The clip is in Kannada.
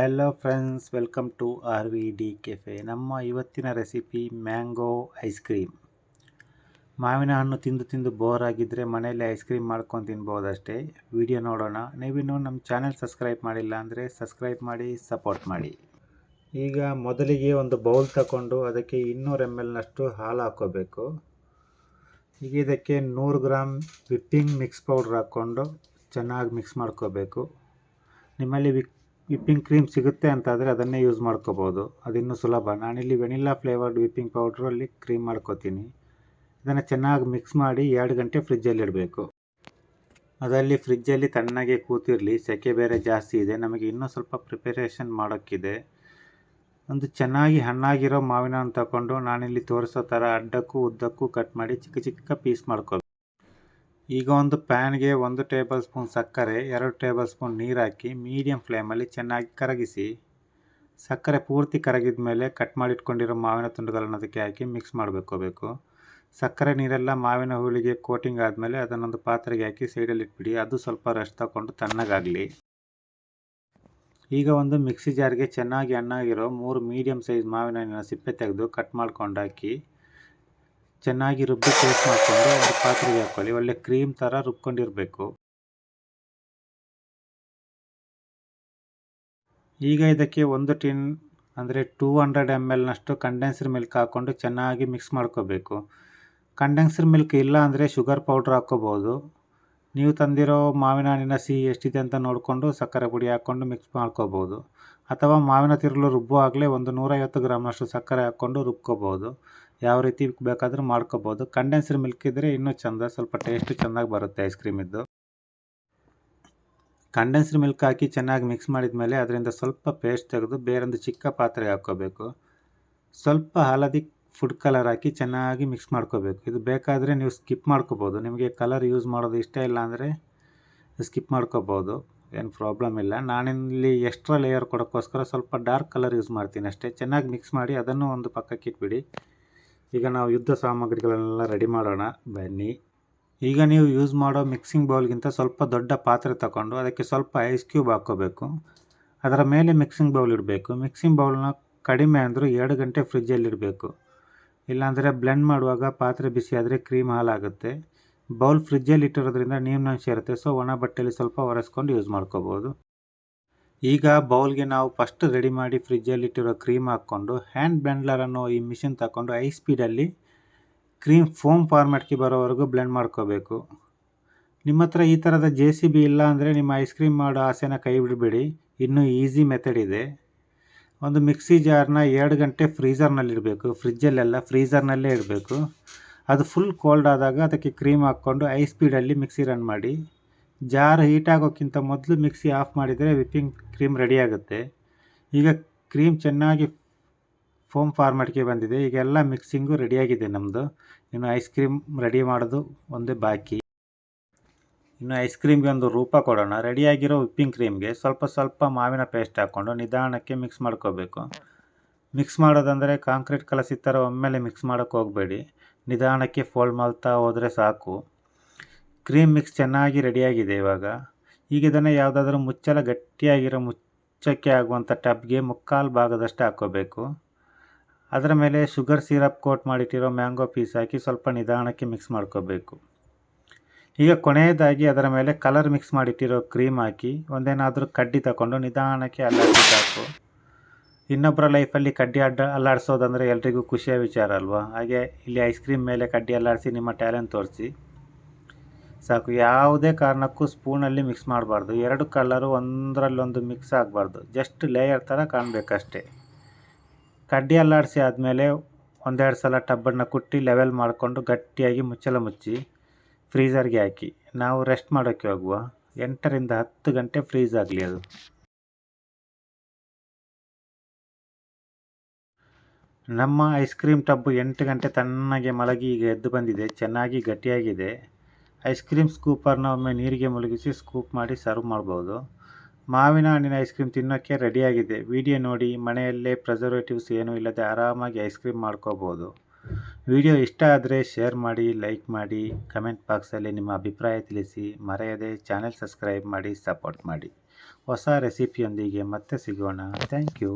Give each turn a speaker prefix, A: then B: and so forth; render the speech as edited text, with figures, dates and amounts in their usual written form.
A: Hello friends, welcome to RVD cafe. ನಮ್ಮ ಇವತ್ತಿನ ರೆಸಿಪಿ ಮ್ಯಾಂಗೋ ಐಸ್ ಕ್ರೀಮ್. ಮಾವಿನ ಹಣ್ಣು ತಿಂದು ತಿಂದು ಬೋರ್ ಆಗಿದ್ದರೆ ಮನೆಯಲ್ಲಿ ಐಸ್ ಕ್ರೀಮ್ ಮಾಡ್ಕೊಂಡು ತಿನ್ಬೋದಷ್ಟೇ. ವಿಡಿಯೋ ನೋಡೋಣ. ನೀವಿನ್ನೂ ನಮ್ಮ ಚಾನೆಲ್ ಸಬ್ಸ್ಕ್ರೈಬ್ ಮಾಡಿಲ್ಲ ಅಂದರೆ ಸಬ್ಸ್ಕ್ರೈಬ್ ಮಾಡಿ, ಸಪೋರ್ಟ್ ಮಾಡಿ. ಈಗ ಮೊದಲಿಗೆ ಒಂದು ಬೌಲ್ ತಗೊಂಡು ಅದಕ್ಕೆ 200 ml ಹಾಲು ಹಾಕ್ಕೋಬೇಕು. ಈಗ ಇದಕ್ಕೆ 100 ಗ್ರಾಮ್ ವಿಪ್ಪಿಂಗ್ ಮಿಕ್ಸ್ ಪೌಡ್ರ್ ಹಾಕ್ಕೊಂಡು ಚೆನ್ನಾಗಿ ಮಿಕ್ಸ್ ಮಾಡ್ಕೋಬೇಕು. ನಿಮ್ಮಲ್ಲಿ ವಿಪ್ಪಿಂಗ್ ಕ್ರೀಮ್ ಸಿಗುತ್ತೆ ಅಂತಾದರೆ ಅದನ್ನೇ ಯೂಸ್ ಮಾಡ್ಕೋಬೋದು, ಅದಿನ್ನೂ ಸುಲಭ. ನಾನಿಲ್ಲಿ ವೆನಿಲ್ಲಾ ಫ್ಲೇವರ್ಡ್ ವಿಪ್ಪಿಂಗ್ ಪೌಡ್ರಲ್ಲಿ ಕ್ರೀಮ್ ಮಾಡ್ಕೋತೀನಿ. ಇದನ್ನು ಚೆನ್ನಾಗಿ ಮಿಕ್ಸ್ ಮಾಡಿ 2 ಗಂಟೆ ಫ್ರಿಜ್ಜಲ್ಲಿ ಇಡಬೇಕು. ಅದರಲ್ಲಿ ಫ್ರಿಜ್ಜಲ್ಲಿ ತಣ್ಣಗೆ ಕೂತಿರಲಿ, ಸೆಕೆ ಬೇರೆ ಜಾಸ್ತಿ ಇದೆ. ನಮಗೆ ಇನ್ನೂ ಸ್ವಲ್ಪ ಪ್ರಿಪರೇಷನ್ ಮಾಡೋಕ್ಕಿದೆ. ಒಂದು ಚೆನ್ನಾಗಿ ಹಣ್ಣಾಗಿರೋ ಮಾವಿನ ಹಣ್ಣು ತಗೊಂಡು ನಾನಿಲ್ಲಿ ತೋರಿಸೋ ಥರ ಅಡ್ಡಕ್ಕೂ ಉದ್ದಕ್ಕೂ ಕಟ್ ಮಾಡಿ ಚಿಕ್ಕ ಚಿಕ್ಕ ಪೀಸ್ ಮಾಡ್ಕೋಬೇಕು. ಈಗ ಒಂದು ಪ್ಯಾನ್ಗೆ 1 ಟೇಬಲ್ ಸ್ಪೂನ್ ಸಕ್ಕರೆ, 2 ಟೇಬಲ್ ಸ್ಪೂನ್ ನೀರು ಹಾಕಿ ಮೀಡಿಯಂ ಫ್ಲೇಮಲ್ಲಿ ಚೆನ್ನಾಗಿ ಕರಗಿಸಿ. ಸಕ್ಕರೆ ಪೂರ್ತಿ ಕರಗಿದ ಮೇಲೆ ಕಟ್ ಮಾಡಿಟ್ಕೊಂಡಿರೋ ಮಾವಿನ ತುಂಡುಗಳನ್ನು ಅದಕ್ಕೆ ಹಾಕಿ ಮಿಕ್ಸ್ ಮಾಡಬೇಕು. ಸಕ್ಕರೆ ನೀರೆಲ್ಲ ಮಾವಿನ ಹುಳಿಗೆ ಕೋಟಿಂಗ್ ಆದಮೇಲೆ ಅದನ್ನೊಂದು ಪಾತ್ರೆಗೆ ಹಾಕಿ ಸೈಡಲ್ಲಿ ಇಟ್ಬಿಡಿ. ಅದು ಸ್ವಲ್ಪ ರೆಸ್ಟ್ ತಗೊಂಡು ತಣ್ಣಗಾಗಲಿ. ಈಗ ಒಂದು ಮಿಕ್ಸಿ ಜಾರ್ಗೆ ಚೆನ್ನಾಗಿ ಹಣ್ಣಾಗಿರೋ 3 ಮೀಡಿಯಂ ಸೈಜ್ ಮಾವಿನ ಹಣ್ಣಿನ ಸಿಪ್ಪೆ ತೆಗೆದು ಕಟ್ ಮಾಡ್ಕೊಂಡು ಹಾಕಿ ಚೆನ್ನಾಗಿ ರುಬ್ಬಿ ಪೇಸ್ಟ್ ಮಾಡಿಕೊಂಡು ಒಂದು ಪಾತ್ರೆಗೆ ಹಾಕ್ಕೊಳ್ಳಿ. ಒಳ್ಳೆ ಕ್ರೀಮ್ ಥರ ರುಬ್ಕೊಂಡಿರಬೇಕು. ಈಗ ಇದಕ್ಕೆ 1 ಟಿನ್ ಅಂದರೆ 200 ml ಕಂಡೆನ್ಸ್ಡ್ ಮಿಲ್ಕ್ ಹಾಕ್ಕೊಂಡು ಚೆನ್ನಾಗಿ ಮಿಕ್ಸ್ ಮಾಡ್ಕೋಬೇಕು. ಕಂಡೆನ್ಸ್ಡ್ ಮಿಲ್ಕ್ ಇಲ್ಲ ಅಂದರೆ ಶುಗರ್ ಪೌಡ್ರ್ ಹಾಕ್ಕೋಬೋದು. ನೀವು ತಂದಿರೋ ಮಾವಿನ ಹಣ್ಣಿನ ಸಿಹಿ ಎಷ್ಟಿದೆ ಅಂತ ನೋಡಿಕೊಂಡು ಸಕ್ಕರೆ ಪುಡಿ ಹಾಕ್ಕೊಂಡು ಮಿಕ್ಸ್ ಮಾಡ್ಕೋಬೋದು. ಅಥವಾ ಮಾವಿನ ತಿರುಳು ರುಬ್ಬುವಾಗಲೇ ಒಂದು 150 ಗ್ರಾಮ್ನಷ್ಟು ಸಕ್ಕರೆ ಹಾಕ್ಕೊಂಡು ರುಬ್ಕೋಬೋದು. ಯಾವ ರೀತಿ ಬೇಕಾದರೂ ಮಾಡ್ಕೋಬೋದು. ಕಂಡೆನ್ಸ್ಡ್ ಮಿಲ್ಕ್ ಇದ್ದರೆ ಇನ್ನೂ ಚೆಂದ, ಸ್ವಲ್ಪ ಟೇಸ್ಟು ಚೆನ್ನಾಗಿ ಬರುತ್ತೆ ಐಸ್ ಕ್ರೀಮಿದ್ದು. ಕಂಡೆನ್ಸ್ಡ್ ಮಿಲ್ಕ್ ಹಾಕಿ ಚೆನ್ನಾಗಿ ಮಿಕ್ಸ್ ಮಾಡಿದ ಮೇಲೆ ಅದರಿಂದ ಸ್ವಲ್ಪ ಪೇಸ್ಟ್ ತೆಗೆದು ಬೇರೊಂದು ಚಿಕ್ಕ ಪಾತ್ರೆಗೆ ಹಾಕ್ಕೋಬೇಕು. ಸ್ವಲ್ಪ ಹಳದಿ ಫುಡ್ ಕಲರ್ ಹಾಕಿ ಚೆನ್ನಾಗಿ ಮಿಕ್ಸ್ ಮಾಡ್ಕೋಬೇಕು. ಇದು ಬೇಕಾದರೆ ನೀವು ಸ್ಕಿಪ್ ಮಾಡ್ಕೋಬೋದು. ನಿಮಗೆ ಕಲರ್ ಯೂಸ್ ಮಾಡೋದು ಇಷ್ಟ ಇಲ್ಲ ಅಂದರೆ ಸ್ಕಿಪ್ ಮಾಡ್ಕೋಬೋದು, ಏನು ಪ್ರಾಬ್ಲಮ್ ಇಲ್ಲ. ನಾನಿಲ್ಲಿ ಎಕ್ಸ್ಟ್ರಾ ಲೇಯರ್ ಕೊಡೋಕ್ಕೋಸ್ಕರ ಸ್ವಲ್ಪ ಡಾರ್ಕ್ ಕಲರ್ ಯೂಸ್ ಮಾಡ್ತೀನಿ ಅಷ್ಟೇ. ಚೆನ್ನಾಗಿ ಮಿಕ್ಸ್ ಮಾಡಿ ಅದನ್ನು ಒಂದು ಪಕ್ಕಕ್ಕೆ ಇಟ್ಬಿಡಿ. ಈಗ ನಾವು ಯುದ್ಧ ಸಾಮಗ್ರಿಗಳನ್ನೆಲ್ಲ ರೆಡಿ ಮಾಡೋಣ, ಬನ್ನಿ. ಈಗ ನೀವು ಯೂಸ್ ಮಾಡೋ ಮಿಕ್ಸಿಂಗ್ ಬೌಲ್ಗಿಂತ ಸ್ವಲ್ಪ ದೊಡ್ಡ ಪಾತ್ರೆ ತಗೊಂಡು ಅದಕ್ಕೆ ಸ್ವಲ್ಪ ಐಸ್ ಕ್ಯೂಬ್ ಹಾಕ್ಕೋಬೇಕು. ಅದರ ಮೇಲೆ ಮಿಕ್ಸಿಂಗ್ ಬೌಲ್ ಇಡಬೇಕು. ಮಿಕ್ಸಿಂಗ್ ಬೌಲ್ನ ಕಡಿಮೆ ಅಂದರೂ 2 ಗಂಟೆ ಫ್ರಿಜ್ಜಲ್ಲಿ ಇಡಬೇಕು. ಇಲ್ಲಾಂದರೆ ಬ್ಲೆಂಡ್ ಮಾಡುವಾಗ ಪಾತ್ರೆ ಬಿಸಿ ಆದರೆ ಕ್ರೀಮ್ ಹಾಲಾಗುತ್ತೆ. ಬೌಲ್ ಫ್ರಿಜ್ಜಲ್ಲಿ ಇಟ್ಟಿರೋದ್ರಿಂದ ನೀರಿನಂಶ ಇರುತ್ತೆ, ಸೊ ಒಣ ಬಟ್ಟೆಯಲ್ಲಿ ಸ್ವಲ್ಪ ಒರೆಸ್ಕೊಂಡು ಯೂಸ್ ಮಾಡ್ಕೋಬೋದು. ಈಗ ಬೌಲ್ಗೆ ನಾವು ಫಸ್ಟ್ ರೆಡಿ ಮಾಡಿ ಫ್ರಿಜ್ಜಲ್ಲಿ ಇಟ್ಟಿರೋ ಕ್ರೀಮ್ ಹಾಕ್ಕೊಂಡು ಹ್ಯಾಂಡ್ ಬ್ಲೆಂಡರ್ ಅನ್ನೋ ಈ ಮಿಷಿನ್ ತಗೊಂಡು ಹೈ ಸ್ಪೀಡಲ್ಲಿ ಕ್ರೀಮ್ ಫೋಮ್ ಫಾರ್ಮ್ಯಾಟ್ಗೆ ಬರೋವರೆಗೂ ಬ್ಲೆಂಡ್ ಮಾಡ್ಕೋಬೇಕು. ನಿಮ್ಮ ಹತ್ರ ಈ ಥರದ JCB ಇಲ್ಲ ಅಂದರೆ ನಿಮ್ಮ ಐಸ್ ಕ್ರೀಮ್ ಮಾಡೋ ಆಸೆನ ಕೈ ಬಿಡಬೇಡಿ, ಇನ್ನೂ ಈಸಿ ಮೆಥಡ್ ಇದೆ. ಒಂದು ಮಿಕ್ಸಿ ಜಾರ್ನ 2 ಗಂಟೆ ಫ್ರೀಝರ್ನಲ್ಲಿಡಬೇಕು. ಫ್ರಿಜ್ಜಲ್ಲೆಲ್ಲ ಫ್ರೀಝರ್ನಲ್ಲೇ ಇಡಬೇಕು. ಅದು ಫುಲ್ ಕೋಲ್ಡ್ ಆದಾಗ ಅದಕ್ಕೆ ಕ್ರೀಮ್ ಹಾಕ್ಕೊಂಡು ಹೈ ಸ್ಪೀಡಲ್ಲಿ ಮಿಕ್ಸಿ ರನ್ ಮಾಡಿ. ಜಾರ್ ಹೀಟ್ ಆಗೋಕ್ಕಿಂತ ಮೊದಲು ಮಿಕ್ಸಿ ಆಫ್ ಮಾಡಿದರೆ ವಿಪ್ಪಿಂಗ್ ಕ್ರೀಮ್ ರೆಡಿ ಆಗುತ್ತೆ. ಈಗ ಕ್ರೀಮ್ ಚೆನ್ನಾಗಿ ಫೋಮ್ ಫಾರ್ಮ್ಯಾಟ್ಗೆ ಬಂದಿದೆ. ಈಗ ಎಲ್ಲ ಮಿಕ್ಸಿಂಗು ರೆಡಿಯಾಗಿದೆ ನಮ್ಮದು. ಇನ್ನು ಐಸ್ ಕ್ರೀಮ್ ರೆಡಿ ಮಾಡೋದು ಒಂದೇ ಬಾಕಿ. ಇನ್ನು ಐಸ್ ಕ್ರೀಮ್ಗೆ ಒಂದು ರೂಪ ಕೊಡೋಣ. ರೆಡಿಯಾಗಿರೋ ವಿಪ್ಪಿಂಗ್ ಕ್ರೀಮ್ಗೆ ಸ್ವಲ್ಪ ಸ್ವಲ್ಪ ಮಾವಿನ ಪೇಸ್ಟ್ ಹಾಕ್ಕೊಂಡು ನಿಧಾನಕ್ಕೆ ಮಿಕ್ಸ್ ಮಾಡ್ಕೋಬೇಕು. ಮಿಕ್ಸ್ ಮಾಡೋದಂದರೆ ಕಾಂಕ್ರೀಟ್ ಕಲಸಿ ಥರ ಒಮ್ಮೆಲೆ ಮಿಕ್ಸ್ ಮಾಡೋಕ್ಕೆ ಹೋಗಬೇಡಿ, ನಿಧಾನಕ್ಕೆ ಫೋಲ್ಡ್ ಮಾಡ್ತಾ ಹೋದರೆ ಸಾಕು. ಕ್ರೀಮ್ ಮಿಕ್ಸ್ ಚೆನ್ನಾಗಿ ರೆಡಿಯಾಗಿದೆ. ಈಗ ಇದನ್ನು ಯಾವುದಾದ್ರೂ ಮುಚ್ಚಳ ಗಟ್ಟಿಯಾಗಿರೋ ಮುಚ್ಚಕ್ಕೆ ಆಗುವಂಥ ಟಬ್ಗೆ 3/4 ಭಾಗದಷ್ಟು ಹಾಕ್ಕೋಬೇಕು. ಅದರ ಮೇಲೆ ಶುಗರ್ ಸಿರಪ್ ಕೋಟ್ ಮಾಡಿಟ್ಟಿರೋ ಮ್ಯಾಂಗೋ ಪೀಸ್ ಹಾಕಿ ಸ್ವಲ್ಪ ನಿಧಾನಕ್ಕೆ ಮಿಕ್ಸ್ ಮಾಡ್ಕೋಬೇಕು. ಈಗ ಕೊನೆಯದಾಗಿ ಅದರ ಮೇಲೆ ಕಲರ್ ಮಿಕ್ಸ್ ಮಾಡಿಟ್ಟಿರೋ ಕ್ರೀಮ್ ಹಾಕಿ ಒಂದೇನಾದರೂ ಕಡ್ಡಿ ತಗೊಂಡು ನಿಧಾನಕ್ಕೆ ಅಲ್ಲಾಡಿಸಿ ಸಾಕು. ಇನ್ನೊಬ್ಬರ ಲೈಫಲ್ಲಿ ಕಡ್ಡಿ ಅಲ್ಲಾಡಿಸೋದಂದರೆ ಎಲ್ರಿಗೂ ಖುಷಿಯ ವಿಚಾರ ಅಲ್ವಾ? ಹಾಗೆ ಇಲ್ಲಿ ಐಸ್ ಕ್ರೀಮ್ ಮೇಲೆ ಕಡ್ಡಿ ಅಲ್ಲಾಡಿಸಿ ನಿಮ್ಮ ಟ್ಯಾಲೆಂಟ್ ತೋರಿಸಿ ಸಾಕು. ಯಾವುದೇ ಕಾರಣಕ್ಕೂ ಸ್ಪೂನಲ್ಲಿ ಮಿಕ್ಸ್ ಮಾಡಬಾರ್ದು. 2 ಕಲರು ಒಂದರಲ್ಲೊಂದು ಮಿಕ್ಸ್ ಆಗಬಾರ್ದು, ಜಸ್ಟ್ ಲೇಯರ್ ಥರ ಕಾಣಬೇಕಷ್ಟೇ. ಕಡ್ಡಿ ಅಲ್ಲಾಡಿಸಿ ಆದಮೇಲೆ 1-2 ಸಲ ಟಬ್ಬನ್ನು ಕುಟ್ಟಿ ಲೆವೆಲ್ ಮಾಡಿಕೊಂಡು ಗಟ್ಟಿಯಾಗಿ ಮುಚ್ಚಳ ಮುಚ್ಚಿ ಫ್ರೀಝರ್ಗೆ ಹಾಕಿ ನಾವು ರೆಸ್ಟ್ ಮಾಡೋಕ್ಕೆ ಹೋಗುವ. 8 ರಿಂದ 10 ಗಂಟೆ ಫ್ರೀಝ್ ಆಗಲಿ ಅದು. ನಮ್ಮ ಐಸ್ ಕ್ರೀಮ್ ಟಬ್ಬು 8 ಗಂಟೆ ತಣ್ಣಗೆ ಮಲಗಿ ಈಗ ಎದ್ದು ಬಂದಿದೆ, ಚೆನ್ನಾಗಿ ಗಟ್ಟಿಯಾಗಿದೆ. ಐಸ್ ಕ್ರೀಮ್ ಸ್ಕೂಪರ್ನ ಒಮ್ಮೆ ನೀರಿಗೆ ಮುಳುಗಿಸಿ ಸ್ಕೂಪ್ ಮಾಡಿ ಸರ್ವ್ ಮಾಡ್ಬೋದು. ಮಾವಿನ ಹಣ್ಣಿನ ಐಸ್ ಕ್ರೀಮ್ ತಿನ್ನೋಕ್ಕೆ ರೆಡಿಯಾಗಿದೆ. ವಿಡಿಯೋ ನೋಡಿ, ಮನೆಯಲ್ಲೇ ಪ್ರಿಸರ್ವೇಟಿವ್ಸ್ ಏನೂ ಇಲ್ಲದೆ ಆರಾಮಾಗಿ ಐಸ್ ಕ್ರೀಮ್ ಮಾಡ್ಕೋಬೋದು. ವಿಡಿಯೋ ಇಷ್ಟ ಆದರೆ ಶೇರ್ ಮಾಡಿ, ಲೈಕ್ ಮಾಡಿ, ಕಮೆಂಟ್ ಬಾಕ್ಸಲ್ಲಿ ನಿಮ್ಮ ಅಭಿಪ್ರಾಯ ತಿಳಿಸಿ. ಮರೆಯದೆ ಚಾನೆಲ್ ಸಬ್ಸ್ಕ್ರೈಬ್ ಮಾಡಿ, ಸಪೋರ್ಟ್ ಮಾಡಿ. ಹೊಸ ರೆಸಿಪಿಯೊಂದಿಗೆ ಮತ್ತೆ ಸಿಗೋಣ. Thank you.